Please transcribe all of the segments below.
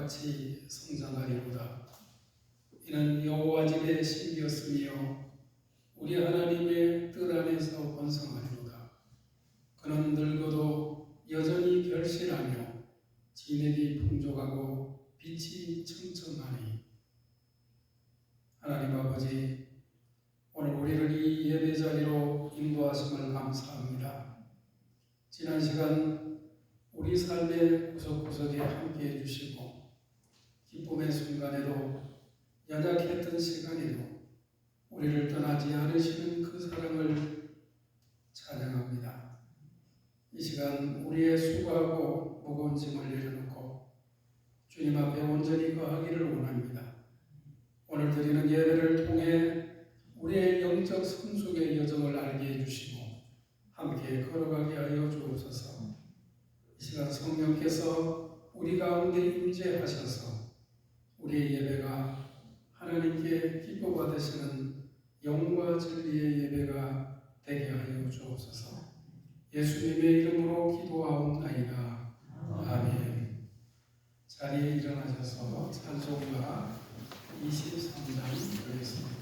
같이 성장하리로다. 이는 여호와 집의 신비였으며 우리 하나님의 뜻 안에서 번성하리로다. 그는 늙어도 여전히 결실하며 진액이 풍족하고 빛이 청청하니. 하나님 아버지, 오늘 우리를 이 예배 자리로 인도하심을 감사합니다. 지난 시간 우리 삶의 구석구석에 함께해 주시고 기쁨의 순간에도 연약했던 시간에도 우리를 떠나지 않으시는 그 사랑을 찬양합니다. 이 시간 우리의 수고하고 무거운 짐을 내려놓고 주님 앞에 온전히 거하기를 원합니다. 오늘 드리는 예배를 통해 우리의 영적 성숙의 여정을 알게 해주시고 함께 걸어가게 하여 주옵소서. 이 시간 성령께서 우리 가운데 임재하셔서 우리의 예배가 하나님께 기뻐 받으시는 영과 진리의 예배가 되게 하여 주옵소서. 예수님의 이름으로 기도하옵나이다. 아멘. 자리에 일어나셔서 찬송가 23장 드리겠습니다.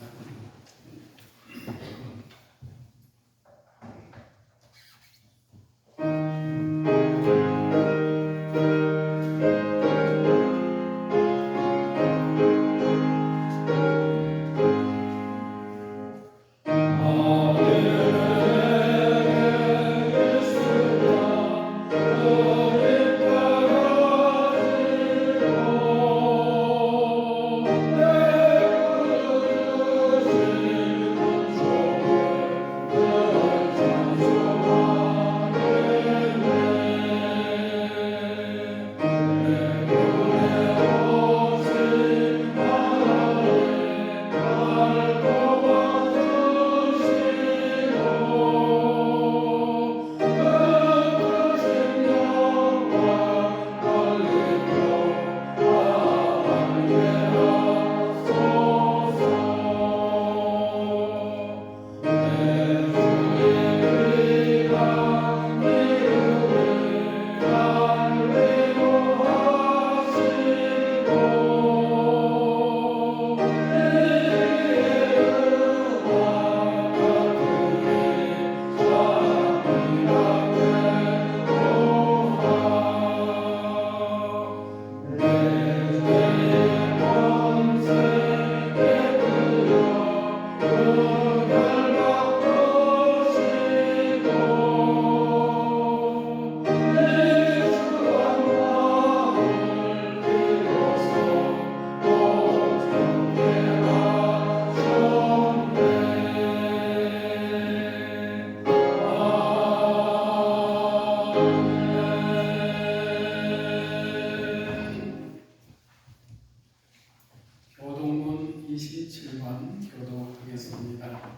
교동문 27번 교도하겠습니다.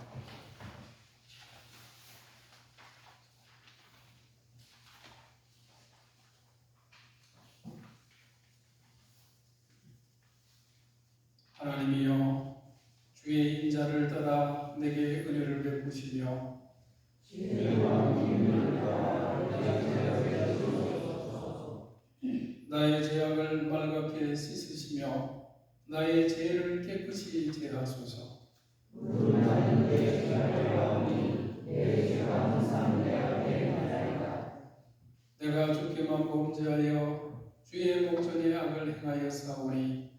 하나님이여, 주의 인자를 따라 내게 은혜를 베푸시며 나의 죄악을 말갛게 씻으시며 나의 죄를 깨끗이 제하소서. 내가 주께만 범죄하여 주의 목전에 악을 행하여 싸우니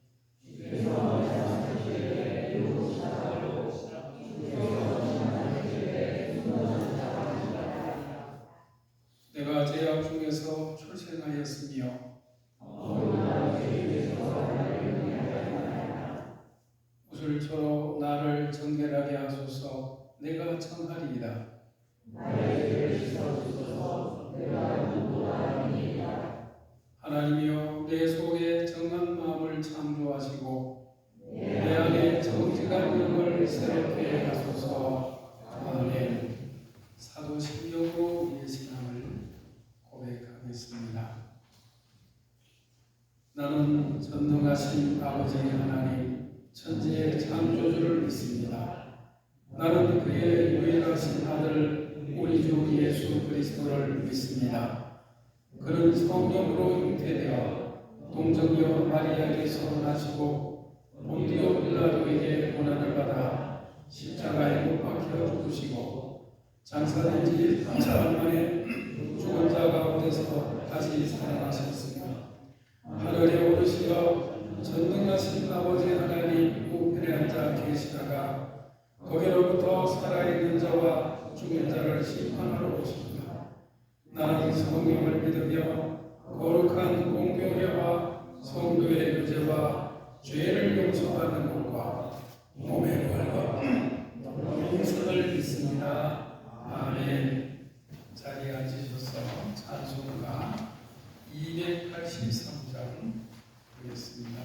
내가 죄악 중에서 출생하였으며 우슬초로 나를 정결하게 하소서. 내가 청하리이다. 하나님이여, 내 속에 정한 마음을 창조하시고 내 안에 정직한 영을 새롭게 하소서. 아멘. 사도신경으로 우리의 신앙을 고백하겠습니다. 나는 전능하신 아버지 하나님 천지의 창조주를 믿습니다. 나는 그의 유일하신 아들 우리 주 예수 그리스도를 믿습니다. 그는 성령으로 잉태되어 동정녀 마리아에게서 나시고 본디오 빌라도에게 고난을 받아 십자가에 못 박혀 죽으시고 장사된 지 3사흘 만에 죽은 자 가운데서 다시 살아나셨으며 하늘에 오르시어 전능하신 아버지 하나님 우편에 앉아 계시다가 거기로부터 살아있는 자와 죽은 자를 심판하러 오십니다. 나는 성령을 믿으며 거룩한 공교회와 성도의 교제와 죄를 용서받는 것과 몸의 부활과 영생을 믿습니다. 아멘. 자리에 앉으셔서 찬송가 283장 보겠습니다.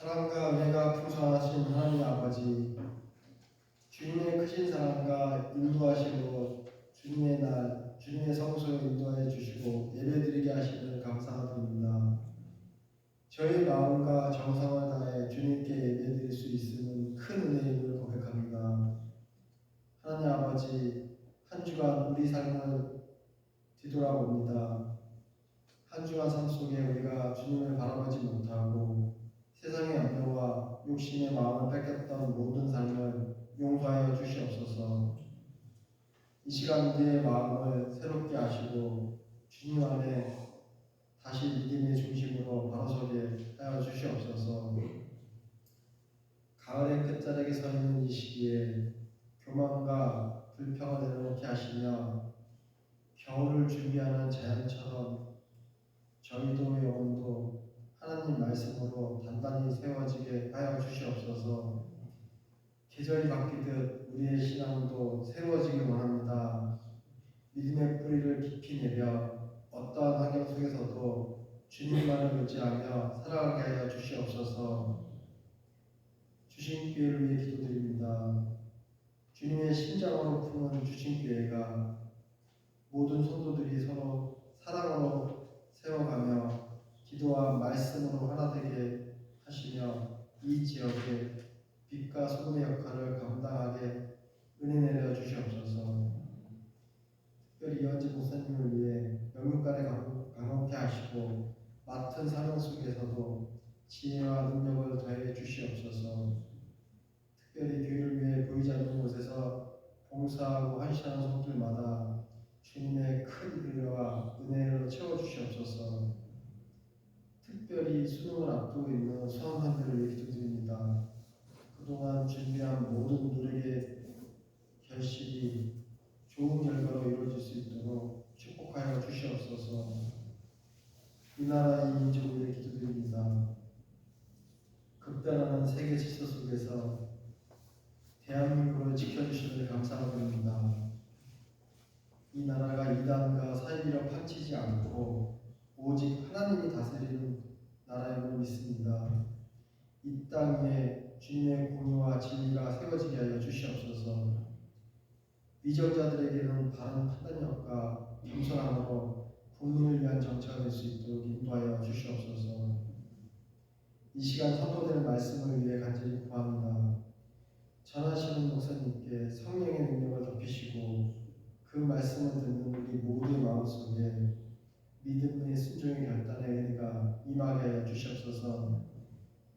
사랑과 은혜가 풍성하신 하나님 아버지, 주님의 크신 사랑과 인도하심으로 주님의 날, 주님의 성소에 인도하여 주시고 예배드리게 하시는 감사드립니다. 저희 마음과 정성을 다해 주님께 예배드릴 수 있음은 큰 은혜임을 고백합니다. 하나님 아버지, 한 주간 우리 삶을 뒤돌아봅니다. 한 한 주간 삶 속에 우리가 주님을 바라보지 못하고 세상의 염려와 욕심의 마음을 뺏겼던 모든 삶을 용서하여 주시옵소서. 이 시간 우리의 마음을 새롭게 하시고 주님 안에 다시 믿음의 중심으로 바로서게 하여 주시옵소서. 가을의 끝자락에 서 있는 이 시기에 교만과 불평을 내려놓게 하시며 겨울을 준비하는 자연처럼 저희도 영혼도 하나님 말씀으로 단단히 세워지게 하여 주시옵소서. 계절이 바뀌듯 우리의 신앙도 새로워지길 원합니다. 믿음의 뿌리를 깊이 내려 어떠한 환경 속에서도 주님만을 의지하며 살아가게 하여 주시옵소서. 주신 교회를 위해 기도드립니다. 주님의 심장으로 품은 주신 교회가 모든 성도들이 서로 사랑으로 세워가며 기도와 말씀으로 하나 되게 하시며 이 지역에 빛과 소금의 역할을 감당하게 은혜 내려 주시옵소서. 특별히 이현지 목사님을 위해 영육간에 강건케 하시고 맡은 사명 속에서도 지혜와 능력을 더해 주시옵소서. 특별히 교회를 위해 보이지 않는 곳에서 봉사하고 헌신하는 성들마다 주님의 큰 은혜와 은혜로 채워주시옵소서. 특별히 수능을 앞두고 있는 수험생들을 위해 기도드립니다. 그동안 준비한 모든 노력의 결실이 좋은 결과로 이루어질 수 있도록 축복하여 주시옵소서. 이 나라의 민족을 위해 기도드립니다. 급변하는 세계 질서 속에서 대한민국을 지켜주시는 감사드립니다. 이 나라가 이단과 사이비로 판치지 않고 오직 하나님이 다스리는 나라임을 믿습니다. 이 땅에 주님의 공의와 진리가 세워지게 하여 주시옵소서. 위정자들에게는 바른 판단력과 겸손함으로 국민을 위한 정치가 될 수 있도록 인도하여 주시옵소서. 이 시간 선포되는 말씀을 위해 간절히 구합니다. 전하시는 목사님께 성령의 능력을 덮이시고 그 말씀을 듣는 우리 모두의 마음속에 믿음의 순종의 결단의 은혜가 임하게 하여 주시옵소서.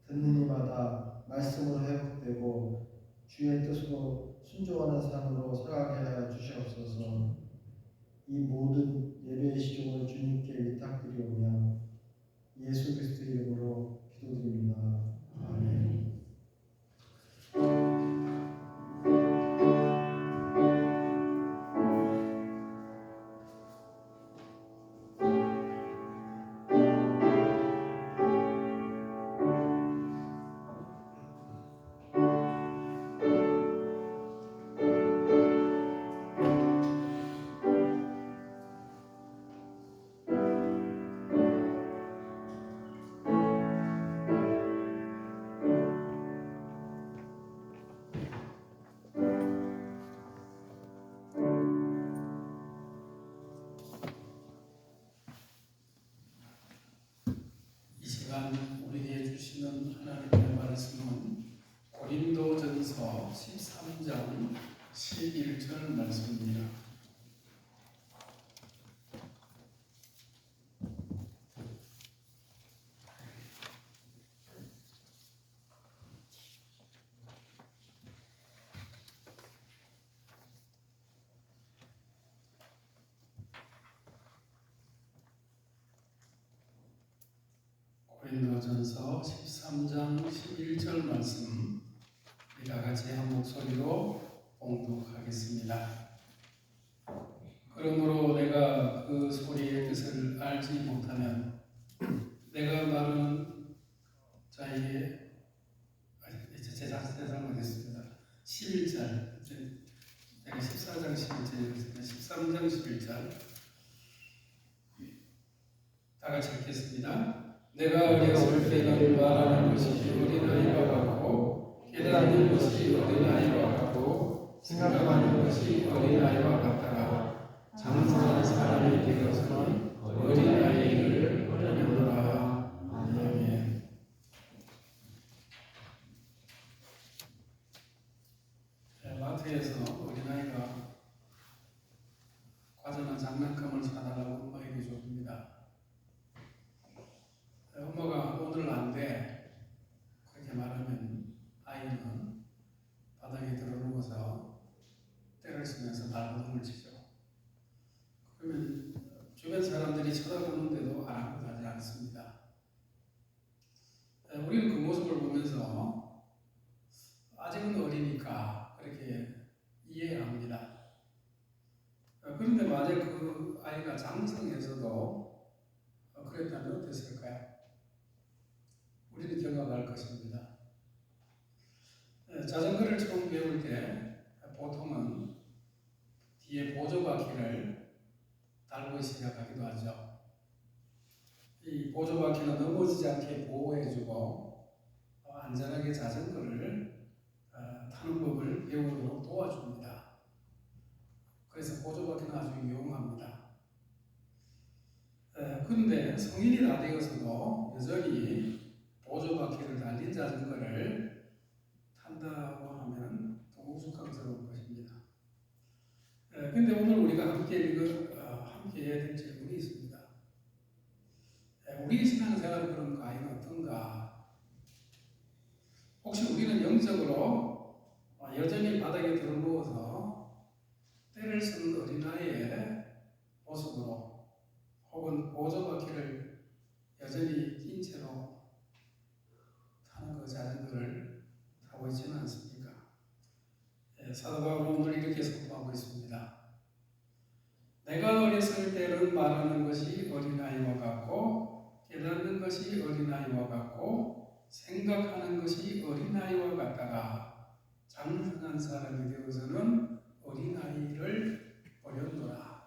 듣는 이마다 말씀으로 회복되고 주의 뜻으로 순종하는 삶으로 살아가게 하여 주시옵소서. 이 모든 예배의 시종을 주님께 위탁드리오며 예수 그리스도의 이름으로 기도드립니다. 아멘. 우리에게 주시는 하나님의 말씀은 고린도전서 13장 11절 말씀입니다. 고린도전서 13장 11절 말씀 우리 다 같이 한 목소리로 봉독하겠습니다. 그러므로 내가 그 소리의 뜻을 알지 못하면 내가 말하는 자에게 제 잘못했습니다. 11절 내가 14장 11절이었습니다. 13장 11절 다 같이 읽겠습니다. 내가 어렸을 때는 말하는 것이 어린아이와 같고 깨닫는 것이 어린아이와 같고 생각하는 것이 어린아이와 같다가 장성한 사람이 되어서는 어린아이를 버리노라. 아멘. 마트에서 어린아이가 과자나 장난감을 사달라고 엄마에게 줍니다. 오늘 안 돼. 그렇게 말하면 아이는 바닥에 들어 누워서 때를 쓰면서 발버둥을 치죠. 그러면 주변 사람들이 쳐다보는데도 아랑곳하지 않습니다. 우리는 그 모습을 보면서 아직은 어리니까 그렇게 이해합니다. 그런데 만약 그 아이가 장성해서도 그랬다면 어땠을까요? 우리는 경악할 것입니다. 자전거를 처음 배울 때 보통은 뒤에 보조바퀴를 달고 시작하기도 하죠. 이 보조바퀴는 넘어지지 않게 보호해주고 안전하게 자전거를 타는 법을 배우도록 도와줍니다. 그래서 보조바퀴는 아주 유용합니다. 그런데 성인이 다 되어서도 여전히 보조바퀴를 달린 자전거를 탄다고 하면 더 우스꽝스러운 것입니다. 그런데 오늘 우리가 함께 해야 될 질문이 있습니다. 우리 신앙생활은 그럼 과연 어떤가? 혹시 우리는 영적으로 여전히 바닥에 들어누워서 때를 쓰는 어린아이의 모습으로 혹은 보조바퀴를 여전히 낀 채로 타는 그 자전거를 타고 있지는 않습니까? 사도 바울은 오늘 이렇게 선포하고 있습니다. 내가 어렸을 때는 말하는 것이 어린아이와 같고 깨닫는 것이 어린아이와 같고 생각하는 것이 어린아이와 같다가 장성한 사람이 되어서는 어린아이를 버렸노라.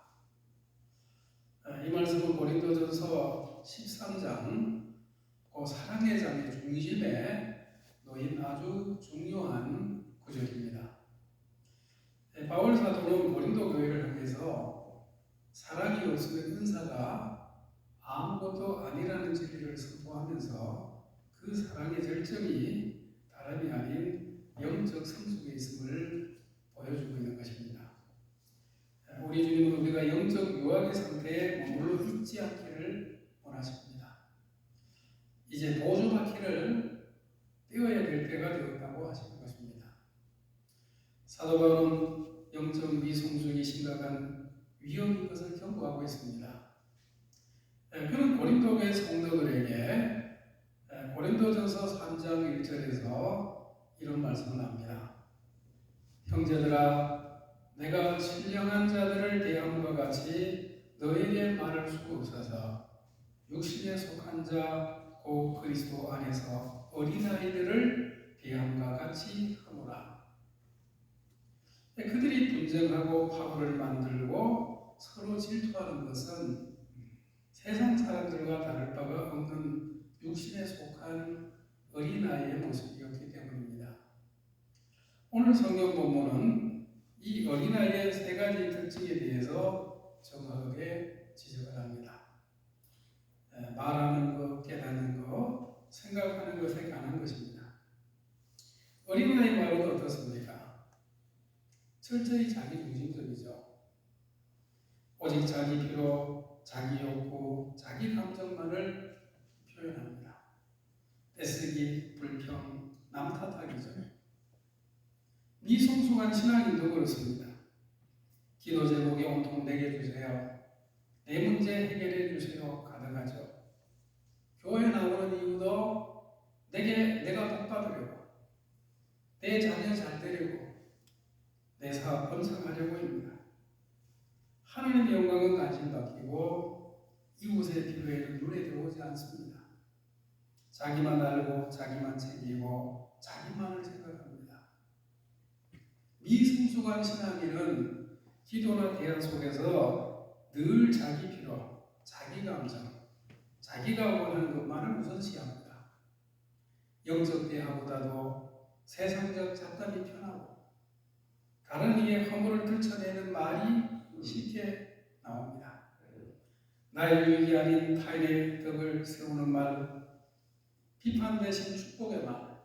이 말씀은 고린도전서 13장 그 사랑의 장의 중심에 놓인 아주 중요한 구절입니다. 바울 사도는 고린도 교회를 향해서 사랑이 없으면 은사가 아무것도 아니라는 진리를 선포하면서 그 사랑의 절정이 다름이 아닌 영적 성숙에 있음을 보여주고 있는 것입니다. 우리 주님은 우리가 영적 유아의 상태에 머물러 있지 않기를 원하십니다. 이제 보조바퀴를 떼어야 될 때가 되었다고 하시는 것입니다. 사도 바울은 영적 미성숙이 심각한 위험인 것을 경고하고 있습니다. 그는 고린도교회 성도들에게 고린도전서 3장 1절에서 이런 말씀을 합니다. 형제들아, 내가 신령한 자들을 대함과 같이 너에게 말할 수 없어서 육신에 속한 자 곧 그리스도 안에서 어린아이들을 대함과 같이 하노라. 그들이 분쟁하고 파고를 만들고 서로 질투하는 것은 세상 사람들과 다를 바가 없는 육신에 속한 어린아이의 모습이었기 때문입니다. 오늘 성경 본문은 이 어린아이의 세 가지 특징에 대해서 정확하게 지적을 합니다. 말하는 것, 깨닫는 것, 생각하는 것에 관한 것입니다. 어린아이 말은 어떻습니까? 철저히 자기 중심적이죠. 오직 자기 필요, 자기 욕구, 자기 감정만을 표현합니다. 떼쓰기, 불평, 남 탓하기죠. 미성숙한 신앙인도 그렇습니다. 기도 제목이 온통 내게 주세요. 내 문제 해결해 주세요. 가능하죠. 교회 나오는 이유도 내가 복 받으려고, 내 자녀 잘 되려고, 내 사업 번창하려고입니다. 하나님의 영광은 관심 바뀌고 이웃의 필요에는 눈에 들어오지 않습니다. 자기만 알고 자기만 챙기고 자기만을 생각합니다. 미성숙한 신앙인은 기도나 대화 속에서 늘 자기 필요, 자기 감정, 자기가 원하는 것만을 우선시합니다. 영적 대화보다도 세상적 잡담이 편하고 다른 이의 허물을 들춰내는 말이 쉽게 나옵니다. 나의 유익이 아닌 타인의 덕을 세우는 말, 비판 대신 축복의 말,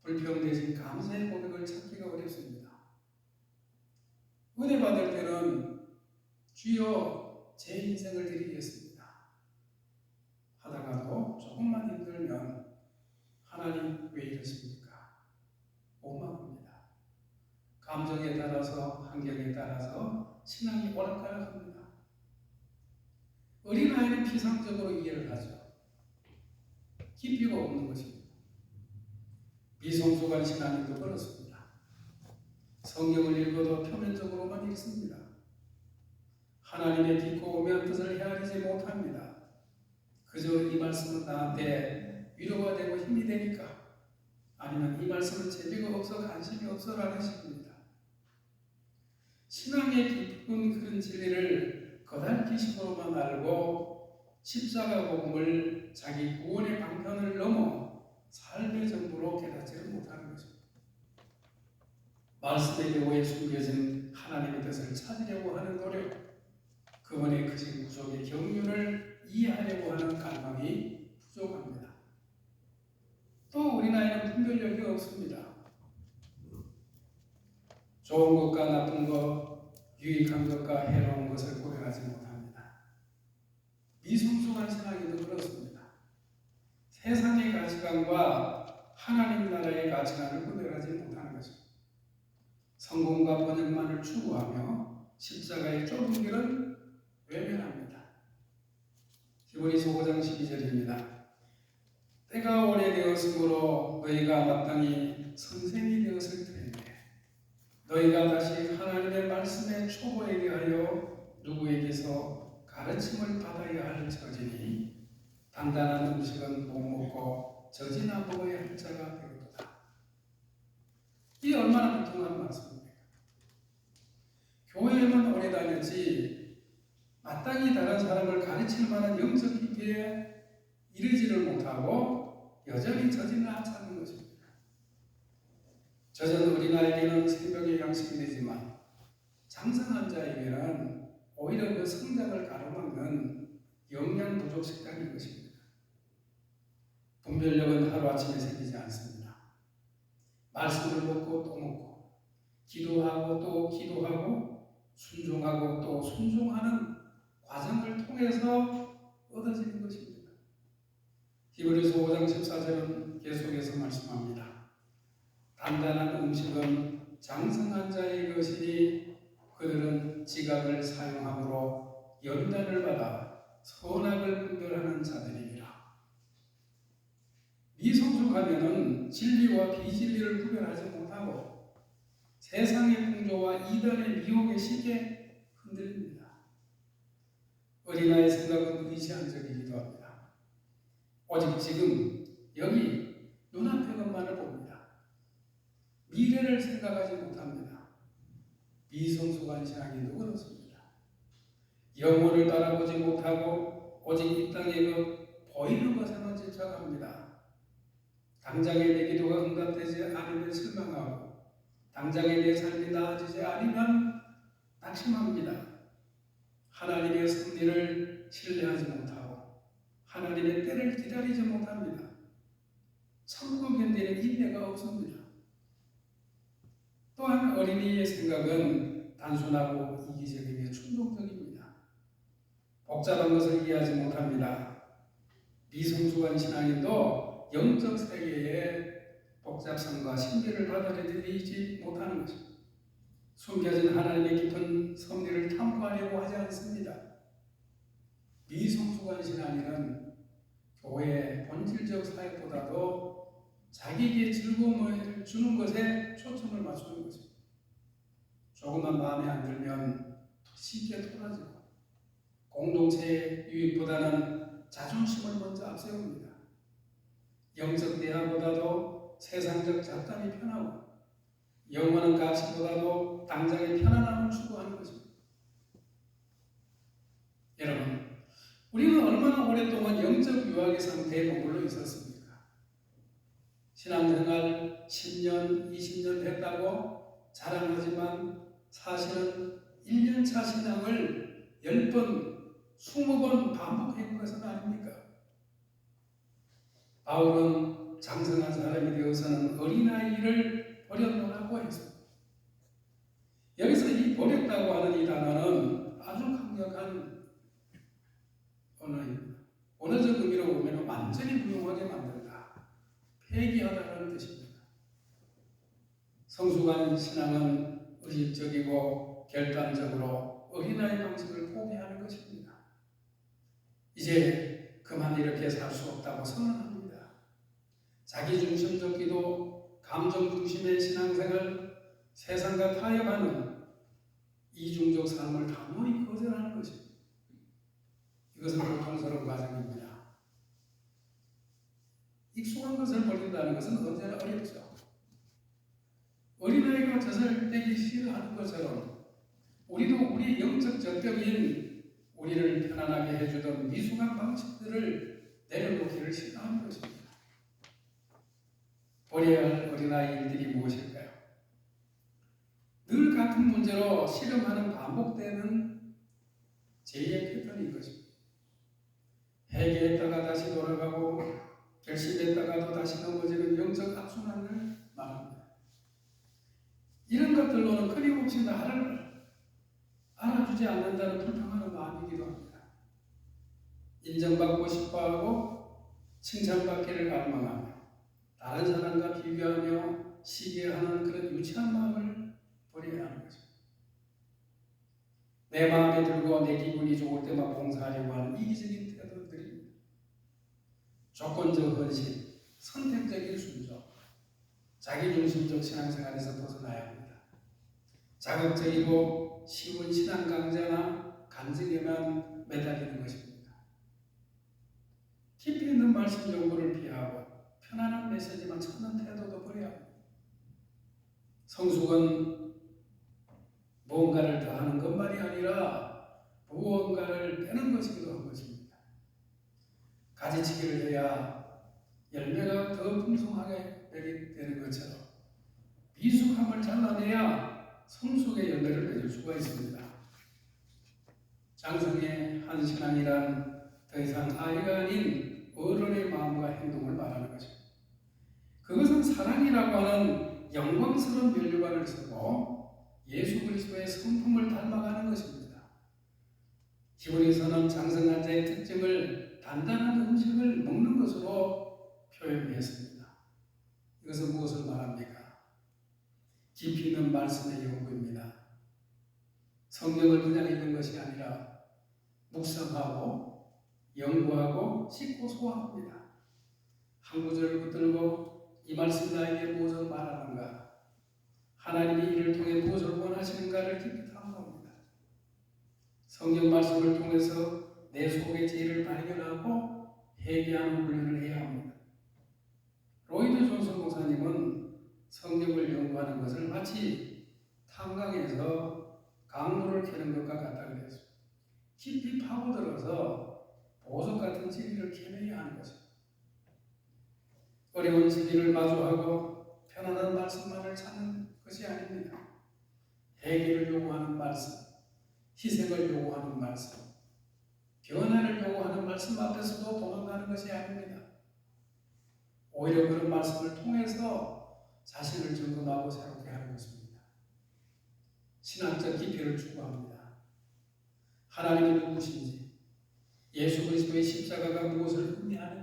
불평 대신 감사의 고백을 찾기가 어렵습니다. 은혜 받을 때는 주여 제 인생을 드리겠습니다 하다가도 조금만 힘들면 따라서 환경에 따라서 신앙이 오락가락합니다. 어린아이는 피상적으로 이해를 하죠. 깊이가 없는 것입니다. 미성숙한 신앙인도 그렇습니다. 성경을 읽어도 표면적으로만 읽습니다. 하나님의 깊고 오묘한 뜻을 헤아리지 못합니다. 그저 이 말씀은 나한테 위로가 되고 힘이 되니까, 아니면 이 말씀은 재미가 없어 관심이 없어라는 식입니다. 신앙의 깊은 그런 진리를 거달기식으로만 알고 십자가 복음을 자기 구원의 방편을 넘어 삶의 전부로 깨닫지를 못하는 것입니다. 말씀의 교회에 숨겨진 하나님의 뜻을 찾으려고 하는 노력, 그분의 크신 구속의 경륜을 이해하려고 하는 갈망이 부족합니다. 또 어린아이는 분별력이 없습니다. 좋은 것과 나쁜 것, 유익한 것과 해로운 것을 구별하지 못합니다. 미성숙한 신앙인도 그렇습니다. 세상의 가치관과 하나님 나라의 가치관을 구별하지 못하는 것입니다. 성공과 번영만을 추구하며 십자가의 좁은 길은 외면합니다. 히브리서 5장 12절입니다. 때가 오래되었으므로 너희가 마땅히 선생이 되었을 텐데 너희가 다시 하나님의 말씀에 초보에게 하여 누구에게서 가르침을 받아야 할 처지니 단단한 음식은 못 먹고 젖이나 먹어야 할 자가 되었도다. 이 얼마나 비통한 말씀입니까? 교회에만 오래 다녔지 마땅히 다른 사람을 가르칠 만한 영적 깊이에 이르지를 못하고 여전히 젖이나 찾는 것입니다. 젖은 어린아이에게는 생명의 양식이 되지만 장성한 자에게는 오히려 그 성장을 가로막는 영양 부족 식단인 것입니다. 분별력은 하루아침에 생기지 않습니다. 말씀을 먹고 또 먹고 기도하고 또 기도하고 순종하고 또 순종하는 과정을 통해서 얻어지는 것입니다. 히브리서 5장 14절은 계속해서 말씀합니다. 단단한 음식은 장성한 자의 것이니 그들은 지각을 사용함으로 연단을 받아 선악을 분별하는 자들이니라. 미성숙하면은 진리와 비진리를 구별하지 못하고 세상의 풍조와 이단의 미혹에 쉽게 흔들립니다. 어린아이의 생각은 의지한적이기도 합니다. 오직 지금 여기 눈앞의 것만을 봅니다. 미래를 생각하지 못합니다. 미성숙한 신앙인도 그렇습니다. 영혼을 바라보지 못하고 오직 이 땅의 것 보이는 것에만 집착합니다. 당장에 내 기도가 응답되지 않으면 실망하고 당장에 내 삶이 나아지지 않으면 낙심합니다. 하나님의 섭리를 신뢰하지 못하고 하나님의 때를 기다리지 못합니다. 참고 견디는 인내가 없습니다. 또한 어린이의 생각은 단순하고 이기적이며 충동적입니다. 복잡한 것을 이해하지 못합니다. 미성숙한 신앙인도 영적 세계의 복잡성과 신비를 받아들이지 못하는 것입니다. 숨겨진 하나님의 깊은 섭리를 탐구하려고 하지 않습니다. 미성숙한 신앙인은 교회의 본질적 사역보다도 자기에게 즐거움을 주는 것에 초점을 맞추는 것입니다. 조금만 마음에 안 들면 쉽게 토라지고 공동체의 유익보다는 자존심을 먼저 앞세웁니다. 영적 대화보다도 세상적 잡담이 편하고 영원한 가치보다도 당장의 편안함을 추구하는 것입니다. 여러분, 우리는 얼마나 오랫동안 영적 유학의 상태에 머물러 있었습니까? 신앙생활 10년, 20년 됐다고 자랑하지만 사실은 1년차 신앙을 10번, 20번 반복한 것은 아닙니까? 바울은 장성한 사람이 되어서는 어린아이를 버렸노라고 했습니다. 여기서 이 버렸다고 하는 이 단어는 아주 강력한 언어입니다. 언어적 의미로 보면 완전히 무용하게 만들다, 폐기하다라는 뜻입니다. 성숙한 신앙은 의식적이고 결단적으로 어린아이 방식을 포기하는 것입니다. 이제 그만 이렇게 살 수 없다고 선언합니다. 자기중심적 기도, 감정중심의 신앙생활, 세상과 타협하는 이중적 삶을 단호히 거절하는 것입니다. 이것은 고통스러운 과정입니다. 익숙한 것을 버린다는 것은 언제나 어렵죠. 어린아이가 젖을 떼기 싫어하는 것처럼 우리도 우리 영적 젖병인 우리를 편안하게 해주던 미숙한 방식들을 내려놓기를 싫어하는 것입니다. 버려야 할 어린아이 일들이 무엇일까요? 늘 같은 문제로 실험하는 반복되는 제2의 패턴인 것입니다. 회개했다가 다시 돌아가고 결심했다가도 다시 넘어지는 영적 악순환을 말합니다. 이런 것들로는 끊임없이 나를 알아주지 않는다는 불평하는 마음이기도 합니다. 인정받고 싶어하고 칭찬받기를 갈망하며 다른 사람과 비교하며 시기하는 그런 유치한 마음을 버려야 하는 것입니다. 내 마음에 들고 내 기분이 좋을 때만 봉사하려고 하는 이기적인 태도들입니다. 조건적 헌신, 선택적인 순종, 자기중심적 신앙생활에서 벗어나야 합니다. 자극적이고 쉬운 신앙 강좌나 간증에만 매달리는 것입니다. 깊이 있는 말씀 연구를 피하고 편안한 메시지만 찾는 태도도 버려야 합니다. 성숙은 무언가를 더하는 것만이 아니라 무언가를 빼는 것이기도 한 것입니다. 가지치기를 해야 열매가 더 풍성하게 되는 것처럼 미숙함을 잘라내야 성숙의 열매를 맺을 수가 있습니다. 장성의 한 신앙이란 더 이상 아이가 아닌 어른의 마음과 행동을 말하는 것입니다. 그것은 사랑이라고 하는 영광스러운 면류관을 쓰고 예수 그리스도의 성품을 닮아가는 것입니다. 히브리서는 장성한 자의 특징을 단단한 음식을 먹는 것으로 표현했습니다. 이것은 무엇을 말합니까? 깊이 있는 말씀의 연구입니다. 성경을 그냥 읽는 것이 아니라 묵상하고 연구하고 씻고 소화합니다. 한 구절을 붙들고 이 말씀이 나에게 무엇을 말하는가, 하나님이 이를 통해 무엇을 원하시는가를 깊이 탐구합니다. 성경 말씀을 통해서 내 속의 죄를 발견하고 회개하는 훈련을 해야 합니다. 로이드 존슨 목사님은 성경을 연구하는 것을 마치 탄광에서 강물을 캐는 것과 같다고 그랬습니다. 깊이 파고들어서 보석 같은 진리를 캐내야 하는 것입니다. 어려운 진리를 마주하고 편안한 말씀만을 찾는 것이 아닙니다. 회개를 요구하는 말씀, 희생을 요구하는 말씀, 변화를 요구하는 말씀 앞에서도 도망가는 것이 아닙니다. 오히려 그런 말씀을 통해서 자신을 점검하고 새롭게 하는 것입니다. 신학적 깊이를 추구합니다. 하나님이 누구신지, 예수 그리스도의 십자가가 무엇을 의미하는지,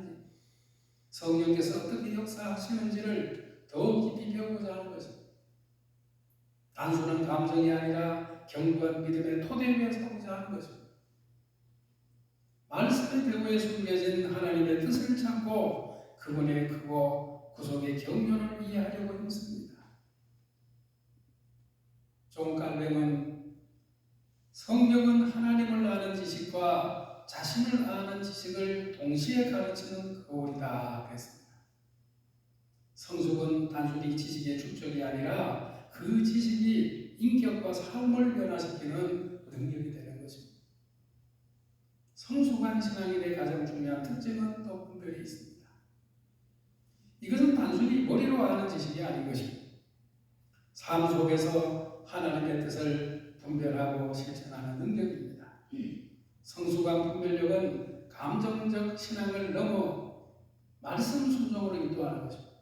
성령께서 어떻게 역사하시는지를 더 깊이 배우고자 하는 것입니다. 단순한 감정이 아니라 견고한 믿음의 토대 위에 서고자 하는 것입니다. 말씀의 배후에 숨겨진 하나님의 뜻을 찾고 그분의 크고 구속의 경륜을 이해하려고 힘씁니다. 존 칼뱅은 성경은 하나님을 아는 지식과 자신을 아는 지식을 동시에 가르치는 거울이다 했습니다. 성숙은 단순히 지식의 축적이 아니라 그 지식이 인격과 삶을 변화시키는 능력이 되는 것입니다. 성숙한 신앙인의 가장 중요한 특징은 또 분별이 있습니다. 이것은 단순히 머리로 아는 지식이 아닌 것입니다. 삶 속에서 하나님의 뜻을 분별하고 실천하는 능력입니다. 성숙한 분별력은 감정적 신앙을 넘어 말씀 순종으로 인도하는 것입니다.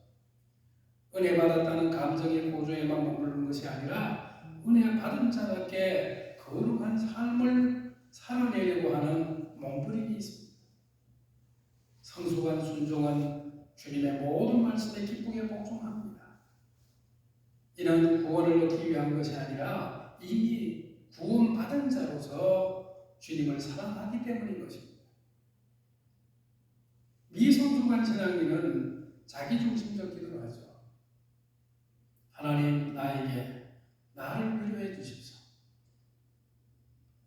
은혜 받았다는 감정의 고조에만 머무르는 것이 아니라 은혜 받은 자답게 거룩한 삶을 살아내려고 하는 몸부림이 있습니다. 성숙한 순종은 주님의 모든 말씀에 기쁘게 복종합니다. 이는 구원을 얻기 위한 것이 아니라 이미 구원받은 자로서 주님을 사랑하기 때문인 것입니다. 미성숙한 신앙인은 자기중심적 기도를 하죠. 하나님, 나를 위로해 주십시오.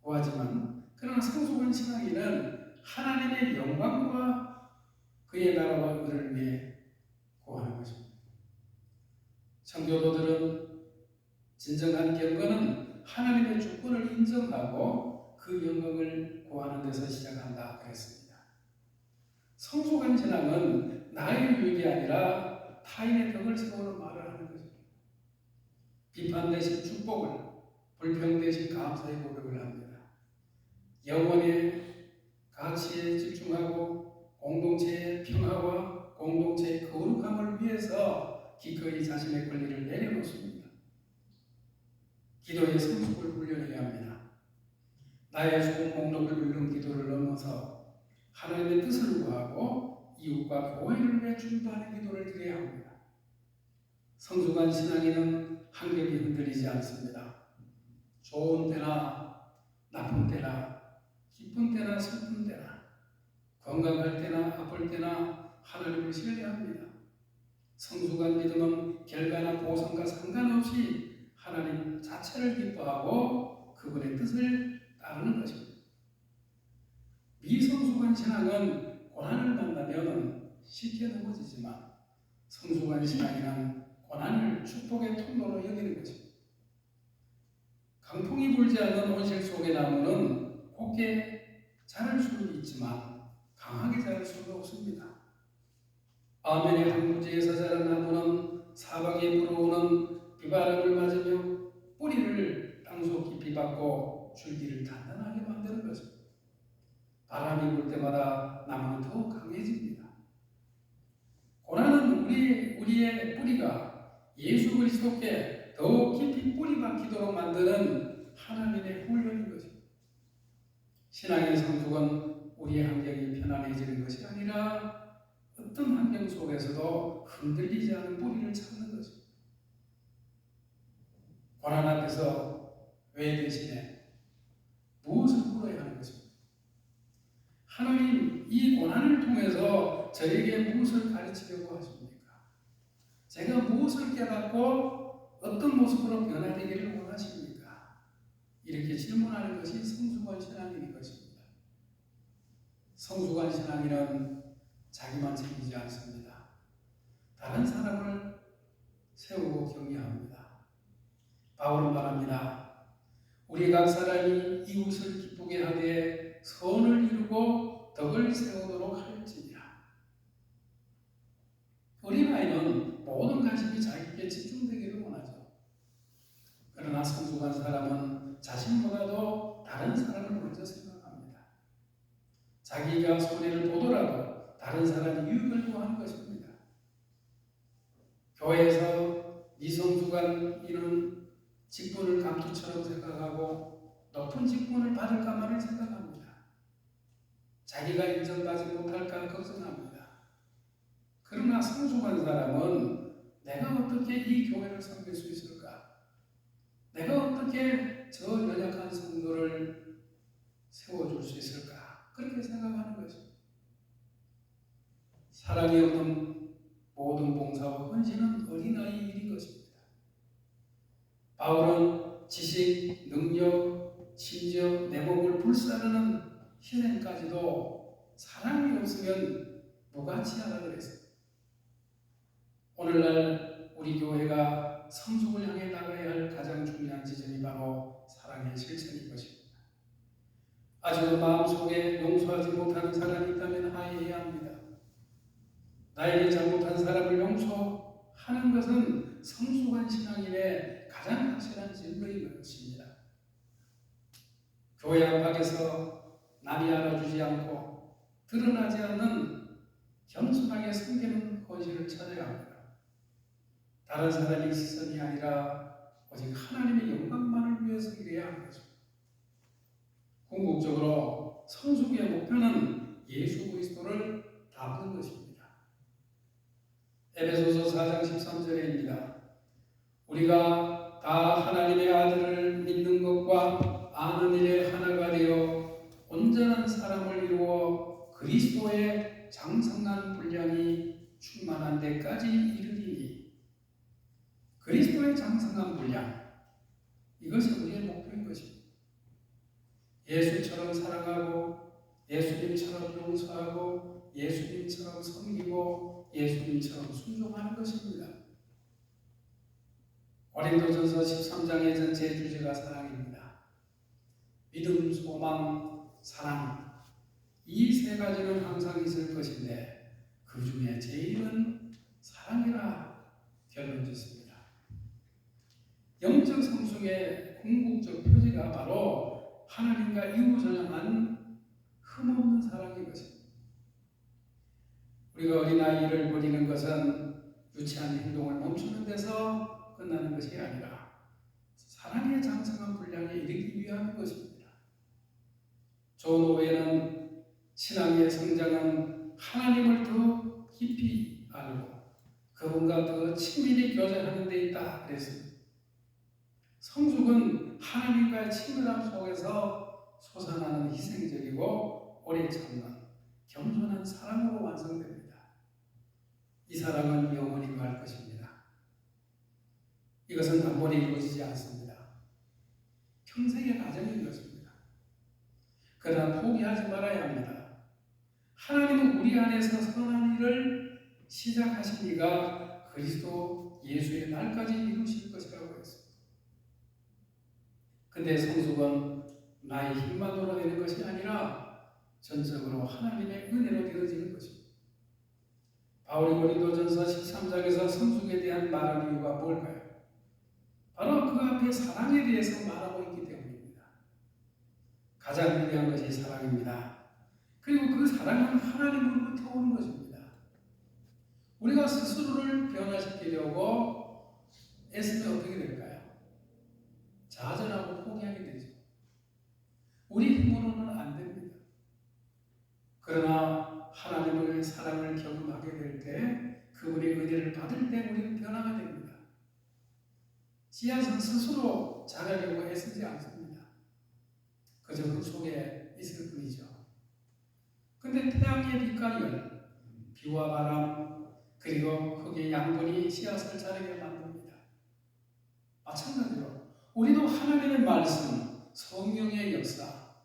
구하지만 그러나 성숙한 신앙인은 하나님의 영광과 그의 나라와 의를 위해 구하는 것입니다. 청교도들은 진정한 경건은 하나님의 주권을 인정하고 그 영광을 구하는 데서 시작한다 그랬습니다. 성숙한 신앙은 나의 유익이 아니라 타인의 덕을 세우는 말을 하는 것입니다. 비판 대신 축복을, 불평 대신 감사의 고백을 합니다. 영원의 가치에 집중하고 공동체의 평화와 공동체의 거룩함을 위해서 기꺼이 자신의 권리를 내려놓습니다. 기도의 성숙을 훈련해야 합니다. 나의 좋은 목록을 읽는 기도를 넘어서 하나님의 뜻을 구하고 이웃과 교회를 위해 중보하는 기도를 드려야 합니다. 성숙한 신앙인은 환경이 흔들리지 않습니다. 좋은 때나 나쁜 때나 기쁜 때나 슬픈 때나 건강할 때나 아플 때나 하나님을 신뢰합니다. 성숙한 믿음은 결과나 보상과 상관없이 하나님 자체를 기뻐하고 그분의 뜻을 따르는 것입니다. 미성숙한 신앙은 고난을 만나면 쉽게 넘어지지만 성숙한 신앙이란 고난을 축복의 통로로 여기는 것입니다. 강풍이 불지 않는 온실 속의 나무는 곱게 자랄 수는 있지만 강하게 자랄 수는 없습니다. 아멘의 항구지에서 자란 나무는 사방에 불어오는 비바람을 맞으며 뿌리를 땅속 깊이 박고 줄기를 단단하게 만드는 것입니다. 바람이 불 때마다 나무는 더욱 강해집니다. 고난은 우리의 뿌리가 예수 그리스도께 더욱 깊이 뿌리 박히도록 만드는 하나님의 훈련인 것입니다. 신앙의 성숙은 우리의 환경이 편안해지는 것이 아니라 어떤 환경 속에서도 흔들리지 않은 뿌리를 찾는 것입니다. 고난 앞에서 왜 대신에 무엇을 물어야 하는 것입니다. 하나님, 이 고난을 통해서 저에게 무엇을 가르치려고 하십니까? 제가 무엇을 깨닫고 어떤 모습으로 변화되기를 원하십니까? 이렇게 질문하는 것이 성숙한 신앙인 것입니다. 성숙한 신앙인은 자기만 챙기지 않습니다. 다른 사람을 세우고 격려합니다. 바울은 말합니다. 우리 각 사람이 이웃을 기쁘게 하되 선을 이루고 덕을 세우도록 할지니라. 어린아이는 모든 관심이 자기에게 집중되기를 원하죠. 그러나 성숙한 사람은 자신보다도 다른 사람을 먼저 생각합니다. 자기가 손해를 보더라도 다른 사람이 유익을 구하는 것입니다. 교회에서 미성숙한 이는 직분을 감투처럼 생각하고 높은 직분을 받을까만을 생각합니다. 자기가 인정받지 못할까 걱정합니다. 그러나 성숙한 사람은 내가 어떻게 이 교회를 섬길 수 있을까? 내가 어떻게 저 연약한 성도를 세워줄 수 있을까? 그렇게 생각하는 것입니다. 사랑이 없는 모든 봉사와 헌신은 어린아이 일인 것입니다. 바울은 지식, 능력, 심지어 내 몸을 불사르는 희생까지도 사랑이 없으면 무가치하다 그랬습니다. 오늘날 우리 교회가 성숙을 향해 나가야 할 가장 중요한 지점이 바로 사랑의 실천인 것입니다. 아직도 마음속에 용서하지 못하는 사람이 있다면 화해해야 합니다. 나에게 잘못한 사람을 용서하는 것은 성숙한 신앙인의 가장 확실한 진로인 것입니다. 교회 안팎에서 남이 알아주지 않고 드러나지 않는 겸손하게 섬기는 헌신을 찾아야 합니다. 다른 사람의 시선이 아니라 오직 하나님의 영광만을 위해서 일해야 하는 것입니다. 궁극적으로 성숙의 목표는 예수 그리스도를 닮는 것입니다. 에베소서 4장 13절에입니다. 우리가 다 하나님의 아들을 믿는 것과 아는 일에 하나가 되어 온전한 사람을 이루어 그리스도의 장성한 분량이 충만한 데까지 이르리니, 그리스도의 장성한 분량, 이것이 우리의 목표인 것입니다. 예수처럼 사랑하고 예수님처럼 용서하고 예수님처럼 섬기고 예수님처럼 순종하는 것입니다. 고린도전서 13장의 전체 주제가 사랑입니다. 믿음, 소망, 사랑, 이 세 가지는 항상 있을 것인데 그 중에 제일은 사랑이라 결론 짓습니다. 영적 성숙의 궁극적 표지가 바로 하나님과 이웃을 향한 흠없는 사랑인 것입니다. 우리가 어린아이를 버리는 것은 유치한 행동을 멈추는 데서 끝나는 것이 아니라 사랑의 장성한 분량에 이르기 위한 것입니다. 존 오웨는 신앙의 성장은 하나님을 더 깊이 알고 그분과 더 친밀히 교제하는 데 있다 그랬습니다. 성숙은 하나님과의 친밀함 속에서 솟아나는 희생적이고 오래 참는 겸손한 사랑으로 완성됩니다. 이 사랑은 영원히 갈 것입니다. 이것은 단번에 이루어지지 않습니다. 평생의 과정인 것입니다. 그러나 포기하지 말아야 합니다. 하나님은 우리 안에서 선한 일을 시작하신 이가 그리스도 예수의 날까지 이루실 것이라고 했습니다. 근데 성숙은 나의 힘만으로 되는 것이 아니라 전적으로 하나님의 은혜로 되어지는 것입니다. 바울이 고린도전서 13장에서 성숙에 대한 말한 이유가 뭘까요? 바로 그 앞에 사랑에 대해서 말하고 있기 때문입니다. 가장 위대한 것이 사랑입니다. 그리고 그 사랑은 하나님으로부터 오는 것입니다. 우리가 스스로를 변화시키려고 애쓰면 어떻게 될까요? 좌절하고 포기하게 되죠. 우리 힘으로는 안 됩니다. 그러나 하나님의 사랑을 경험하게 될 때, 그분의 은혜를 받을 때 우리는 변화가 됩니다. 씨앗은 스스로 자라려고 애쓰지 않습니다. 그저 그 속에 있을 뿐이죠. 근데 태양의 빛과 열, 비와 바람, 그리고 흙의 양분이 씨앗을 자라게 만듭니다. 마찬가지로 우리도 하나님의 말씀, 성령의 역사,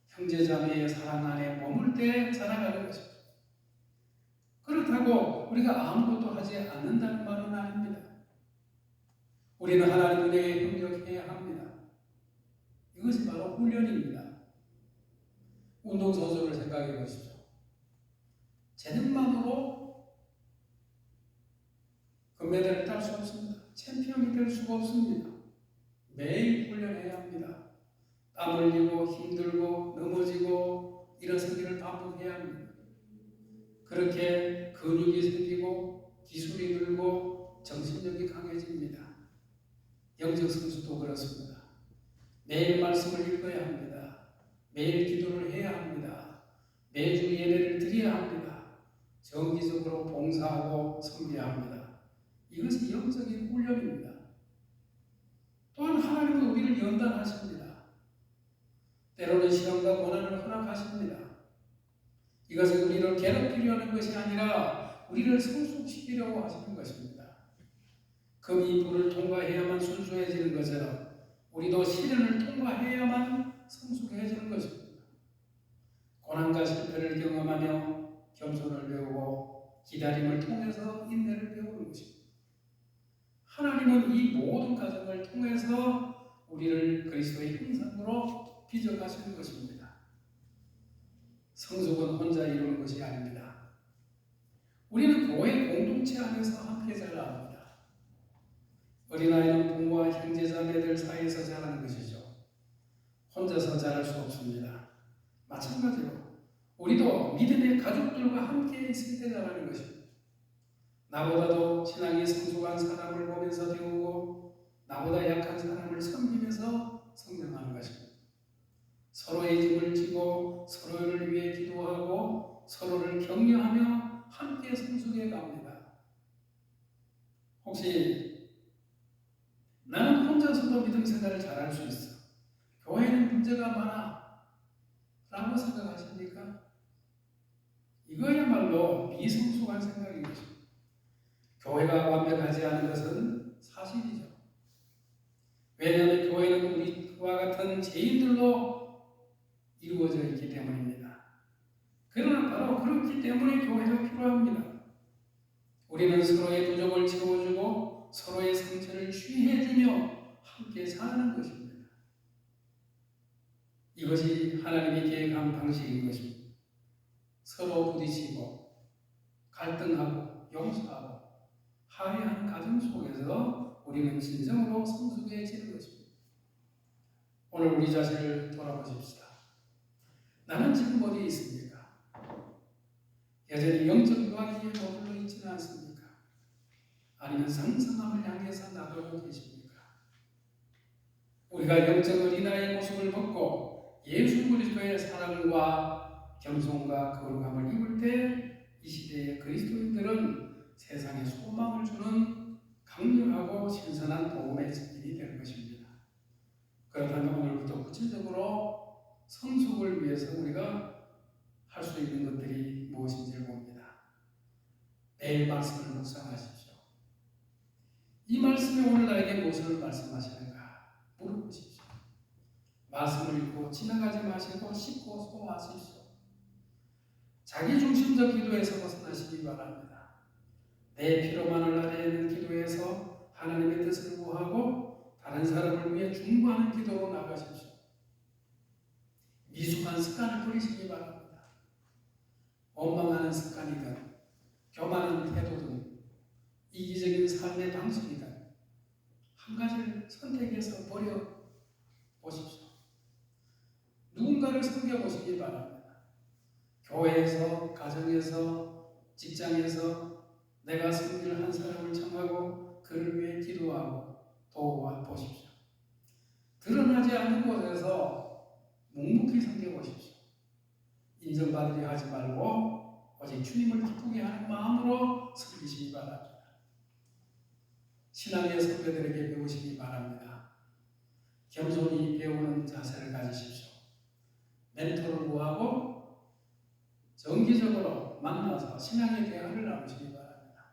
형제자매의 사랑 안에 머물 때 자라가는 것입니다. 그렇다고 우리가 아무것도 하지 않는다는 말은 아닙니다. 우리는 하나님 은혜에 협력해야 합니다. 이것이 바로 훈련입니다. 운동선수를 생각해 보십시오. 재능만으로 금메달을 딸 수 없습니다. 챔피언이 될 수가 없습니다. 매일 훈련해야 합니다. 땀 흘리고 힘들고 넘어지고 일어서기를 반복해야 합니다. 그렇게 근육이 생기고 기술이 늘고 정신력이 강해집니다. 영적 성수도 그렇습니다. 매일 말씀을 읽어야 합니다. 매일 기도를 해야 합니다. 매주 예배를 드려야 합니다. 정기적으로 봉사하고 섬겨야 합니다. 이것이 영적인 훈련입니다. 또한 하나님은 우리를 연단하십니다. 때로는 시험과 고난을 허락하십니다. 이것은 우리를 괴롭히려 하는 것이 아니라 우리를 성숙시키려고 하시는 것입니다. 금이 불을 통과해야만 순수해지는 것처럼 우리도 시련을 통과해야만 성숙해지는 것입니다. 고난과 실패를 경험하며 겸손을 배우고 기다림을 통해서 인내를 배우는 것입니다. 하나님은 이 모든 과정을 통해서 우리를 그리스도의 형상으로 빚어가시는 것입니다. 성숙은 혼자 이루는 것이 아닙니다. 우리는 교회 공동체 안에서 함께 자라야 합니다. 어린아이는 부모와 형제자매들 사이에서 자라는 것이죠. 혼자서 자랄 수 없습니다. 마찬가지로 우리도 믿음의 가족들과 함께 있을 때 자라는 것입니다. 나보다도 신앙이 성숙한 사람을 보면서 배우고 나보다 약한 사람을 섬기면서 성장하는 것입니다. 서로의 짐을 지고 서로를 위해 기도하고 서로를 격려하며 함께 성숙해 갑니다. 혹시 혼자서도 믿음 생활을 잘할 수 있어. 교회는 문제가 많아 라고 생각하십니까? 이거야말로 미성숙한 생각인 것입니다. 교회가 완벽하지 않은 것은 사실이죠. 왜냐하면 교회는 우리와 같은 죄인들로 이루어져 있기 때문입니다. 그러나 바로 그렇기 때문에 교회가 필요합니다. 우리는 서로의 부족을 채워주고 서로의 상처를 치유해주며 함께 사는 것입니다. 이것이 하나님이 계획한 방식인 것입니다. 서로 부딪히고 갈등하고 용서하고 화해하는 과정 속에서 우리는 진정으로 성숙해지는 것입니다. 오늘 우리 자신을 돌아보십시다. 나는 지금 어디에 있습니까? 여전히 영적 유아기에 머물러 있지는 않습니까? 아니면 상상함을 향해서 나가고 계십니까? 우리가 영적 어린아이의 모습을 벗고 예수 그리스도의 사랑과 겸손과 거룩함을 입을 때 이 시대의 그리스도인들은 세상에 소망을 주는 강력하고 신선한 복음의 증인이 될 것입니다. 그렇다면 오늘부터 구체적으로 성숙을 위해서 우리가 할 수 있는 것들이 무엇인지 봅니다. 매일 말씀을 묵상하십시오. 이 말씀이 오늘 나에게 무엇을 말씀하시는가 물어보십시오. 말씀을 읽고 지나가지 마시고 씹고 소화하십시오. 자기중심적 기도에서 벗어나시기 바랍니다. 내 피로만을 나르는 기도에서 하나님의 뜻을 구하고 다른 사람을 위해 중보하는 기도로 나가십시오. 미숙한 습관을 버리시기 바랍니다. 원망하는 습관이든 교만한 태도든 이기적인 삶의 방식이든 한 가지를 선택해서 버려보십시오. 누군가를 섬겨보시기 바랍니다. 교회에서, 가정에서, 직장에서 내가 섬길 한 사람을 청하고 그를 위해 기도하고 도와보십시오. 드러나지 않는 곳에서 묵묵히 섬겨보십시오. 인정받으려 하지 말고 오직 주님을 기쁘게 하는 마음으로 섬기시기 바랍니다. 신앙의 선배들에게 배우시기 바랍니다. 겸손히 배우는 자세를 가지십시오. 멘토를 구하고 정기적으로 만나서 신앙의 대화를 나누시기 바랍니다.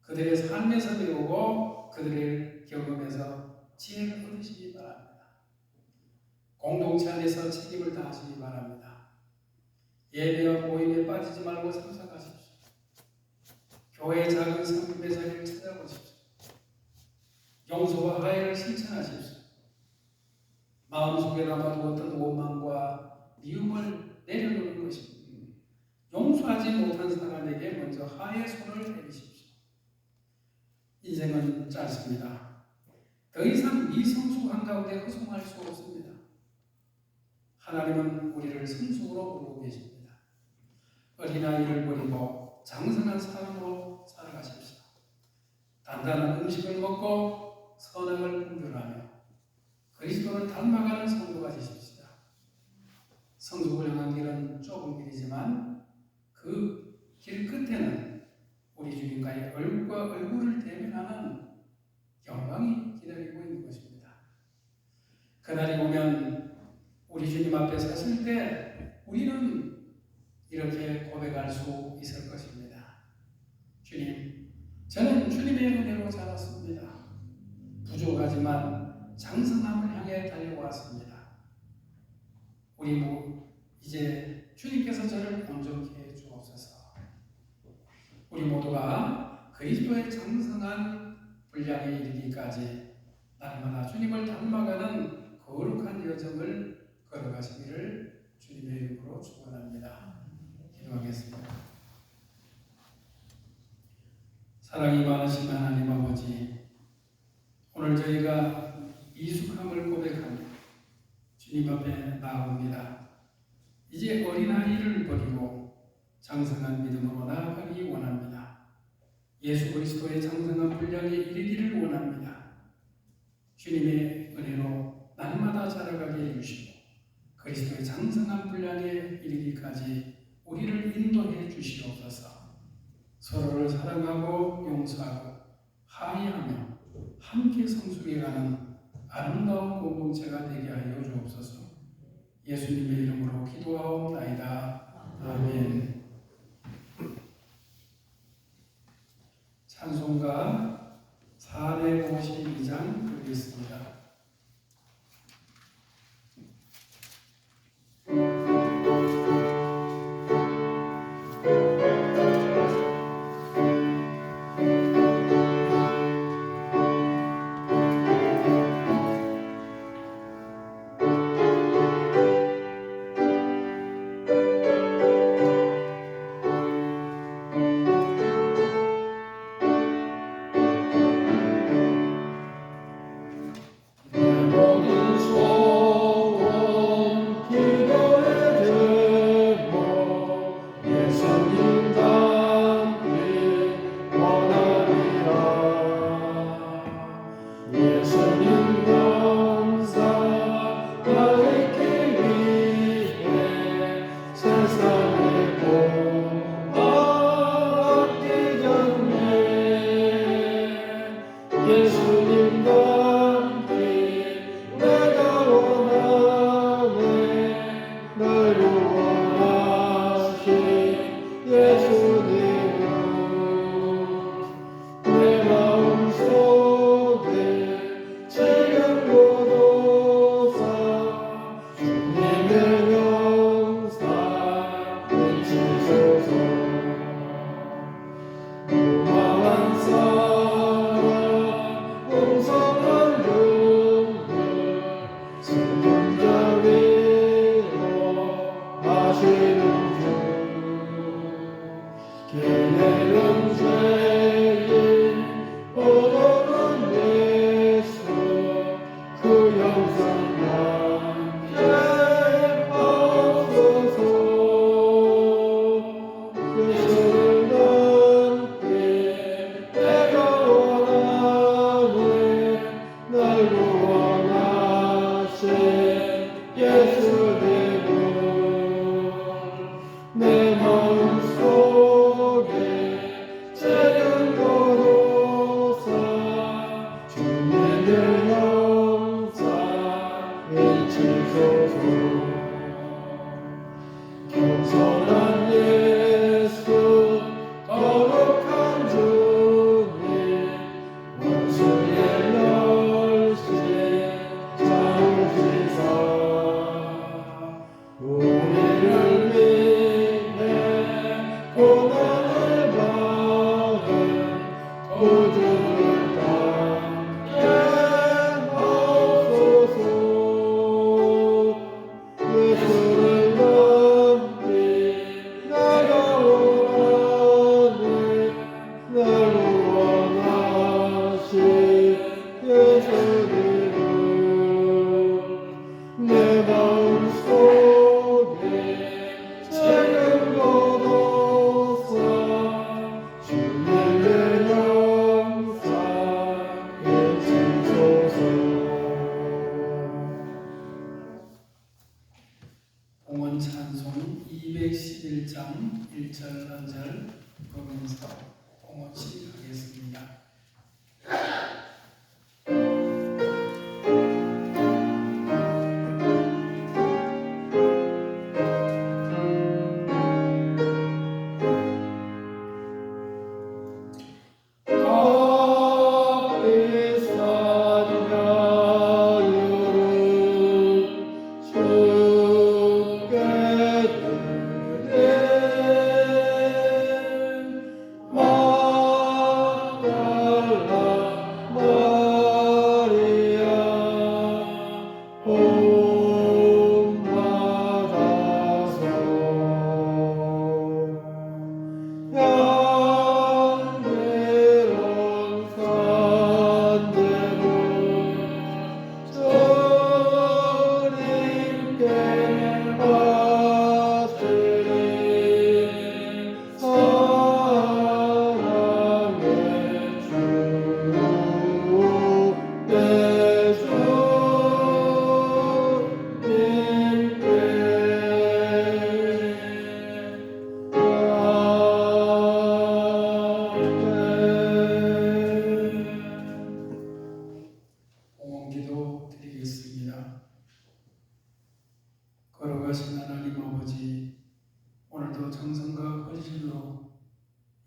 그들의 삶에서 배우고 그들의 경험에서 지혜를 얻으시기 바랍니다. 공동체 안에서 책임을 다하시기 바랍니다. 예배와 모임에 빠지지 말고 참석하십시오. 교회의 작은 성금의 자리를 찾아보십시오. 용서와 화해를 실천하십시오. 마음속에 남아두었던 오만과 미움을 내려놓는 것입니다. 용서하지 못한 사람에게 먼저 화해의 손을 내리십시오. 인생은 짧습니다. 더 이상 미성숙한 가운데 허송할 수 없습니다. 하나님은 우리를 성숙으로 부르고 계십니다. 어린아이를 버리고 장성한 사람으로 살아가십시오. 단단한 음식을 먹고 선악을 분별하며 그리스도를 닮아가는 성도가 되십시다. 성숙을 향한 길은 좁은 길이지만 그 길 끝에는 우리 주님과의 얼굴과 얼굴을 대면하는 영광이 기다리고 있는 것입니다. 그날이 오면 우리 주님 앞에 섰을 때 우리는 이렇게 고백할 수 있을 것입니다. 주님, 저는 주님의 은혜로 자랐습니다. 부족하지만 장성함을 향해 달려왔습니다. 우리 이제 주님께서 저를 온전케 해 주옵소서. 우리 모두가 그리스도의 장성한 분량에 이르기까지 날마다 주님을 닮아가는 거룩한 여정을 걸어가시기를 주님의 이름으로 축원합니다. 기도하겠습니다. 사랑이 많으신 하나님 아버지, 오늘 저희가 미숙함을 고백하며 주님 앞에 나옵니다. 이제 어린아이를 버리고 장성한 믿음으로 나아가기 원합니다. 예수 그리스도의 장성한 분량에 이르기를 원합니다. 주님의 은혜로 날마다 자라가게 해주시고 그리스도의 장성한 분량에 이르기까지 우리를 인도해 주시옵소서. 서로를 사랑하고 용서하고 화해하며 함께 성숙해가는 아름다운 공동체가 되게 하여 주옵소서. 예수님의 이름으로 기도하옵나이다. 아멘. 찬송가 452장 드리겠습니다. 내 마음속에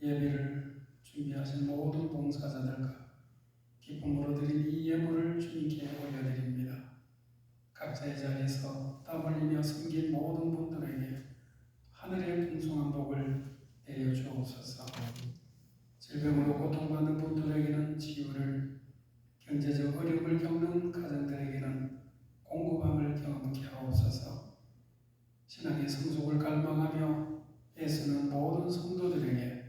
예배를 준비하신 모든 봉사자들과 기쁨으로 드린 이 예물을 주님께 올려드립니다. 각자의 자리에서 땀 흘리며 섬긴 모든 분들에게 하늘의 풍성한 복을 내려주옵소서. 질병으로 고통받는 분들에게는 치유를, 경제적 어려움을 겪는 가정들에게는 공급함을 경험케 하옵소서. 신앙의 성숙을 갈망하며 애쓰는 모든 성도들에게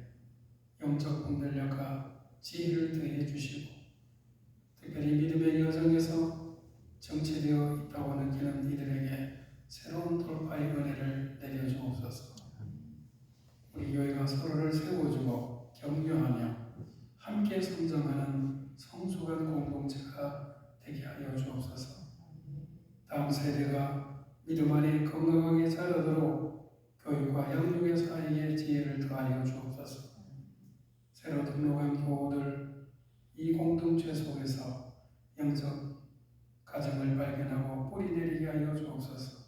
영적 분별력과 지혜를 더해 주시고, 특별히 믿음의 여정에서 정체되어 있다고 느끼는 이들에게 새로운 돌파의 은혜를 내려주옵소서. 우리 교회가 서로를 세워주고 격려하며 함께 성장하는 성숙한 공동체가 되게 하여 주옵소서. 다음 세대가 믿음 안에 건강하게 자라도록 교육과 양육의 사이에 지혜를 더하여 주옵소서. 새로 등록한 교우들, 이 공동체 속에서 영적 가정을 발견하고 뿌리내리게 하여 주옵소서.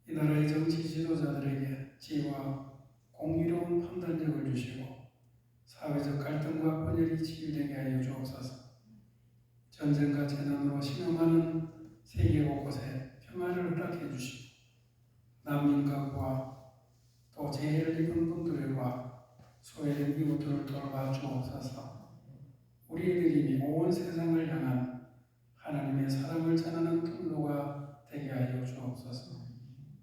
이 나라의 정치 지도자들에게 지혜와 공의로운 판단력을 주시고 사회적 갈등과 분열이 치유되게 하여 주옵소서. 전쟁과 재난으로 신음하는 세계 곳곳에 평화를 허락해 주시고 난민과 구하, 또 재해를 입은 분들과 소외된 이웃들을 돌봐 주옵소서. 우리의 이름이 온 세상을 향한 하나님의 사랑을 전하는 통로가 되게 하여 주옵소서.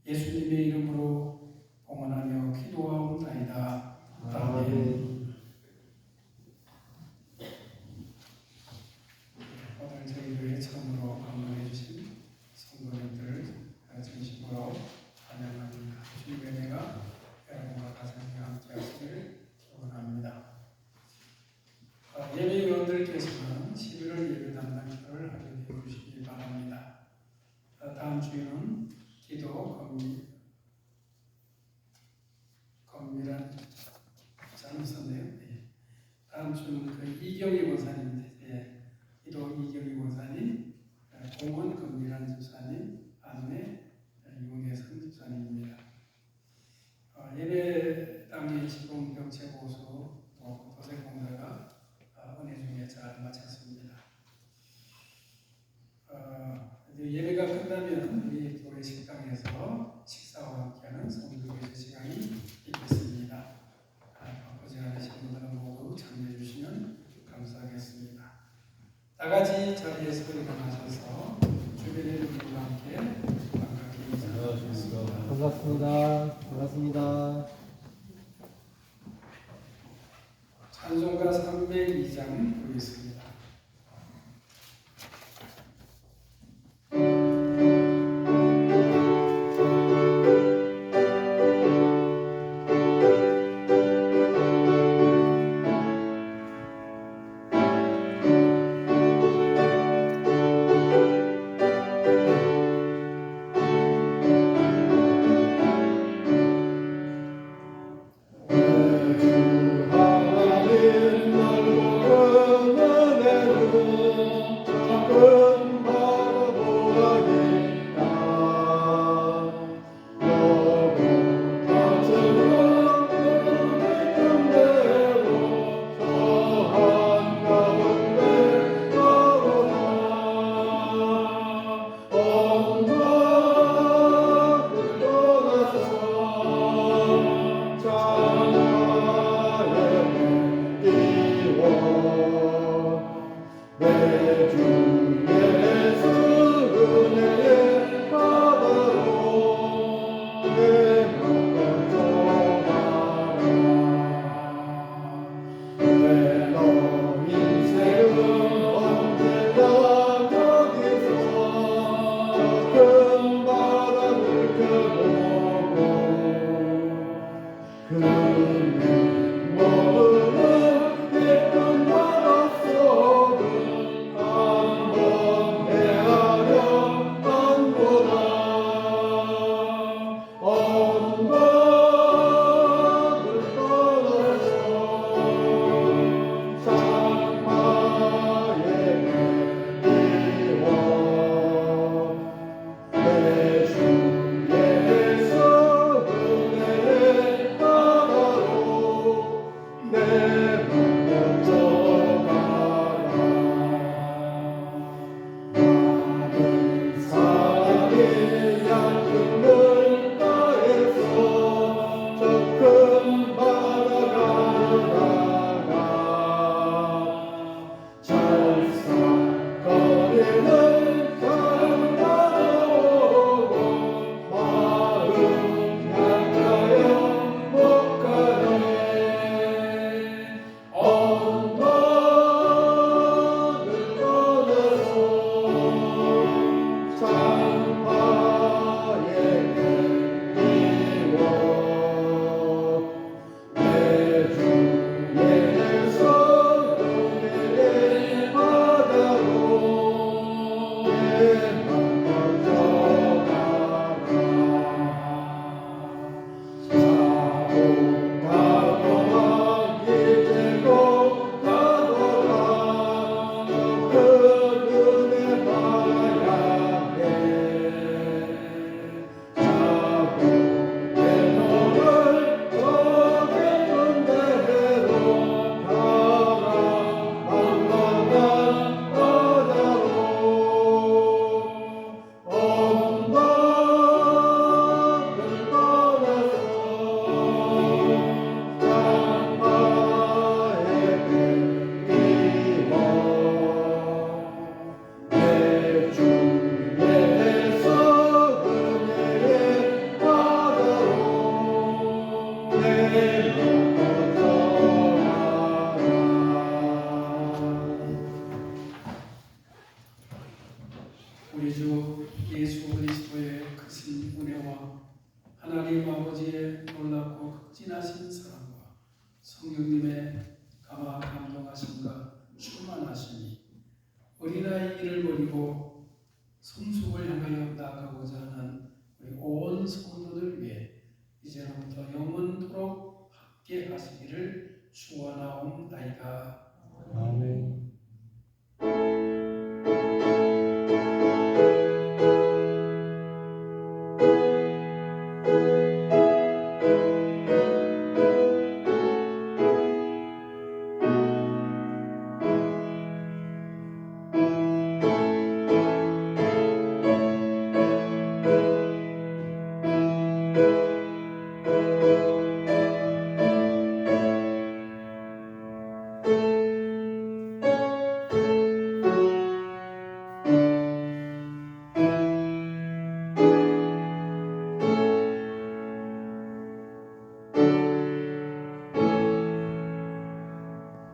예수님의 이름으로 봉헌하며 기도하옵나이다. 아멘. 오늘 저희 교회 처음으로 방문해 주신 성도님들 진심으로 환영합니다. 주님의 은혜가 여러분과 가정에 함께 하시기를 축원합니다. 예배위원들께서는 11월 예배 담당표를 확인해 주시기 바랍니다. 다음 주에는 기도 건밀한 잘못 썼네요. 네. 다음 주는 이경희 권사님, 기도 이경희 권사님, 공원 건밀한 집사님, 안내 이문혜성 집사님입니다. 예배당의 지붕 벽체 보수 또 도색공사가 은혜 중에 잘 마쳤습니다. 예배가 끝나면 우리 교회 식당에서 식사와 함께하는 성도교제 시간이 있겠습니다. 바쁘지 않으신 분들은 모두 참여해 주시면 감사하겠습니다. 다 같이 자리에서 일어나셔서 주변의 분들과 함께 반갑게 인사드리겠습니다. 반갑습니다. 반갑습니다. 찬송가 302장 보겠습니다. 주 하나님 널 모르는 우리 주 예수 그리스도의 크신 은혜와 하나님 아버지의 놀랍고 극진하신 사랑과 성령님의 감화 감동하심과 충만하심이 어린아이 일을 버리고 성숙을 향하여 나아가고자 하는 우리 온 성도들 위해 이제로부터 영원토록 함께 하시기를 축원하옵나이다. 아멘.